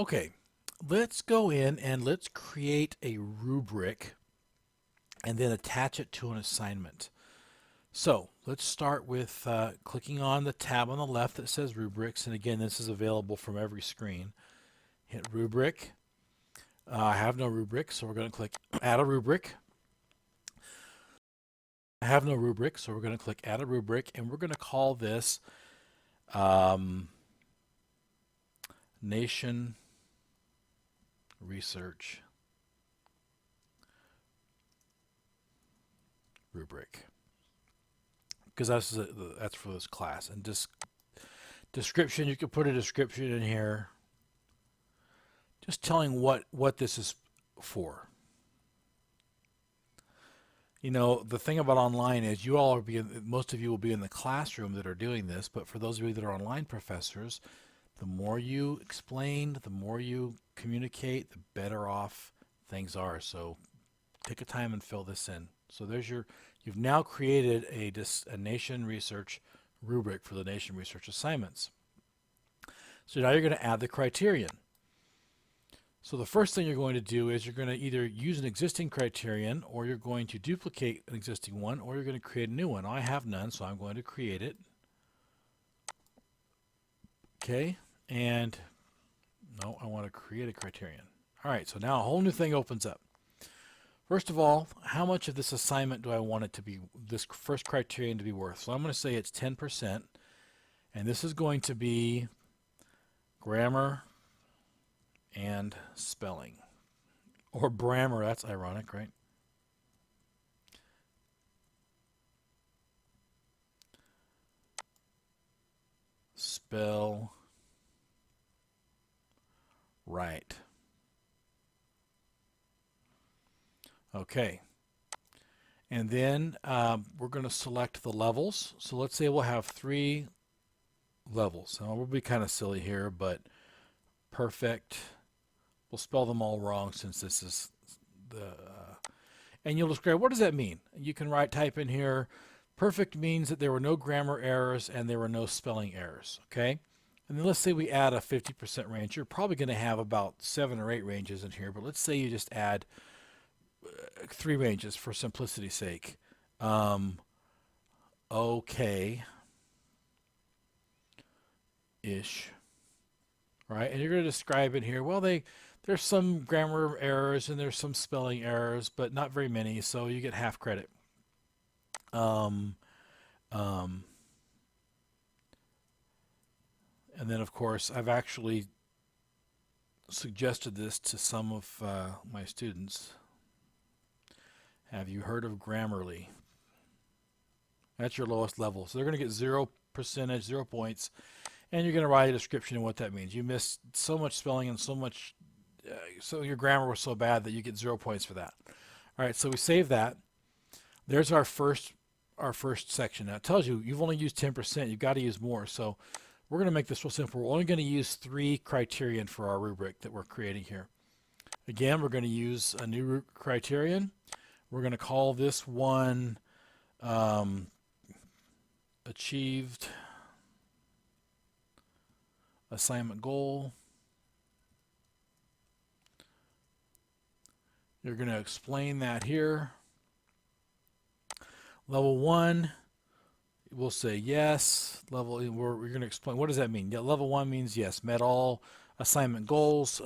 Okay, let's go in and let's create a rubric and then attach it to an assignment. So let's start with clicking on the tab on the left that says rubrics. And again, this is available from every screen. Hit rubric. I have no rubric, so we're going to click add a rubric. I have no rubric, so we're going to click add a rubric, and we're going to call this Nation Research Rubric, because that's for this class. And description, you could put a description in here, just telling what this is for. You know, the thing about online is most of you will be in the classroom that are doing this, but for those of you that are online professors, the more you explain, the more you communicate, the better off things are. So take a time and fill this in. So you've now created a Nation Research rubric for the Nation Research assignments. So now you're going to add the criterion. So the first thing you're going to do is you're going to either use an existing criterion, or you're going to duplicate an existing one, or you're going to create a new one. I have none, so I'm going to create it. Okay, and no, I want to create a criterion. All right, so now a whole new thing opens up. First of all, how much of this assignment do I want it to be, this first criterion to be worth? So I'm going to say it's 10%, and this is going to be grammar and spelling. Or Brammer, that's ironic, right? Spell right. Okay. And then we're going to select the levels. So let's say we'll have 3 levels. Now we'll be kind of silly here, but perfect. We'll spell them all wrong since this is the... and you'll describe, what does that mean? You can type in here, perfect means that there were no grammar errors and there were no spelling errors, okay? And then let's say we add a 50% range. You're probably going to have about 7 or 8 ranges in here, but let's say you just add 3 ranges for simplicity's sake. Okay-ish, right? And you're going to describe it here. Well, there's some grammar errors and there's some spelling errors, but not very many, so you get half credit. And then, of course, I've actually suggested this to some of my students. Have you heard of Grammarly? That's your lowest level. So they're going to get 0%, 0 points, and you're going to write a description of what that means. You missed so much spelling and so much, so your grammar was so bad that you get 0 points for that. All right, so we save that. There's our first section. Now it tells you you've only used 10%. You've got to use more. So we're going to make this real simple. We're only going to use 3 criterion for our rubric that we're creating here. Again, we're going to use a new criterion. We're going to call this one achieved assignment goal. You're going to explain that here. Level 1, we'll say yes. We're going to explain, what does that mean? Yeah, level 1 means yes, met all assignment goals,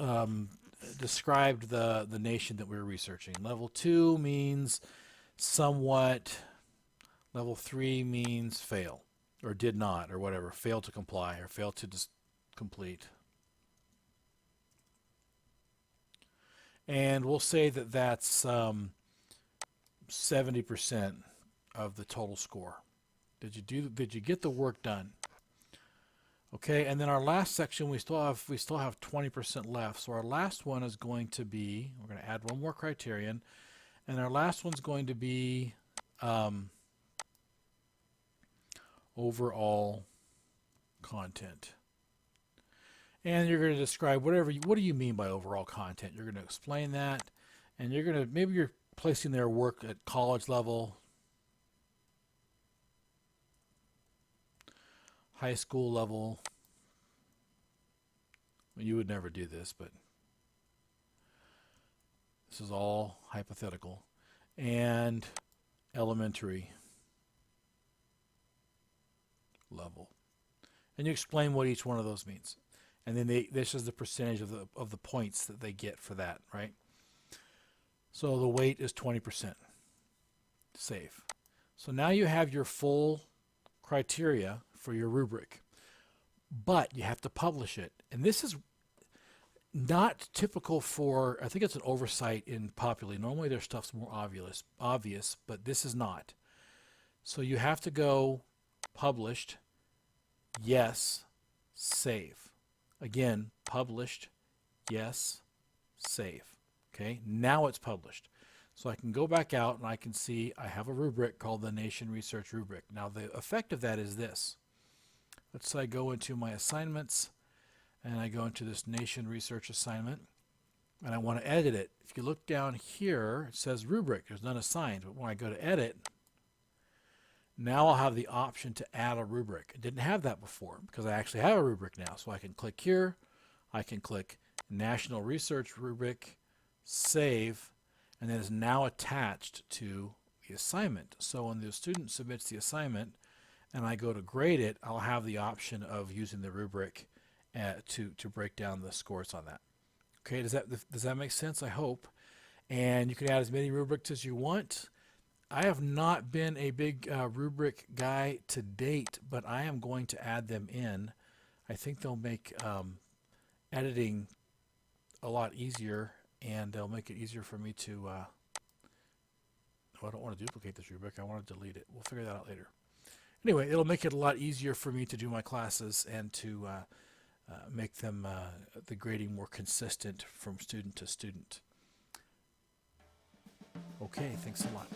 described the nation that we were researching. Level 2 means somewhat. Level 3 means fail, or did not, or whatever, failed to comply, or failed to complete. And we'll say that that's 70% of the total score. Did you get the work done? Okay, and then our last section, we still have 20% left. So our last one is going to be, we're going to add one more criterion, and our last one's going to be overall content. And you're going to describe what do you mean by overall content? You're going to explain that, and maybe you're placing their work at college level, high school level, You would never do this, but this is all hypothetical. And elementary level. And you explain what each one of those means. And then this is the percentage of the points that they get for that, right? So the weight is 20%. Save. So now you have your full criteria for your rubric. But you have to publish it. And this is not typical for, I think it's an oversight in Populi. Normally their stuff's more obvious, but this is not. So you have to go published, yes, save. Again, published, yes, save. Okay, now it's published. So I can go back out and I can see I have a rubric called the Nation Research Rubric. Now the effect of that is this. Let's say I go into my assignments and I go into this Nation Research assignment and I want to edit it. If you look down here, it says rubric. There's none assigned. But when I go to edit, now I'll have the option to add a rubric. I didn't have that before because I actually have a rubric now. So I can click here. I can click National Research Rubric, save, and then it's now attached to the assignment. So when the student submits the assignment and I go to grade it, I'll have the option of using the rubric to break down the scores on that. Okay, does that make sense? I hope. And you can add as many rubrics as you want. I have not been a big rubric guy to date, but I am going to add them in. I think they'll make editing a lot easier, and they'll make it easier for me to oh, I don't want to duplicate this rubric. I want to delete it. We'll figure that out later. Anyway, it'll make it a lot easier for me to do my classes and to make them the grading more consistent from student to student. Okay, thanks a lot.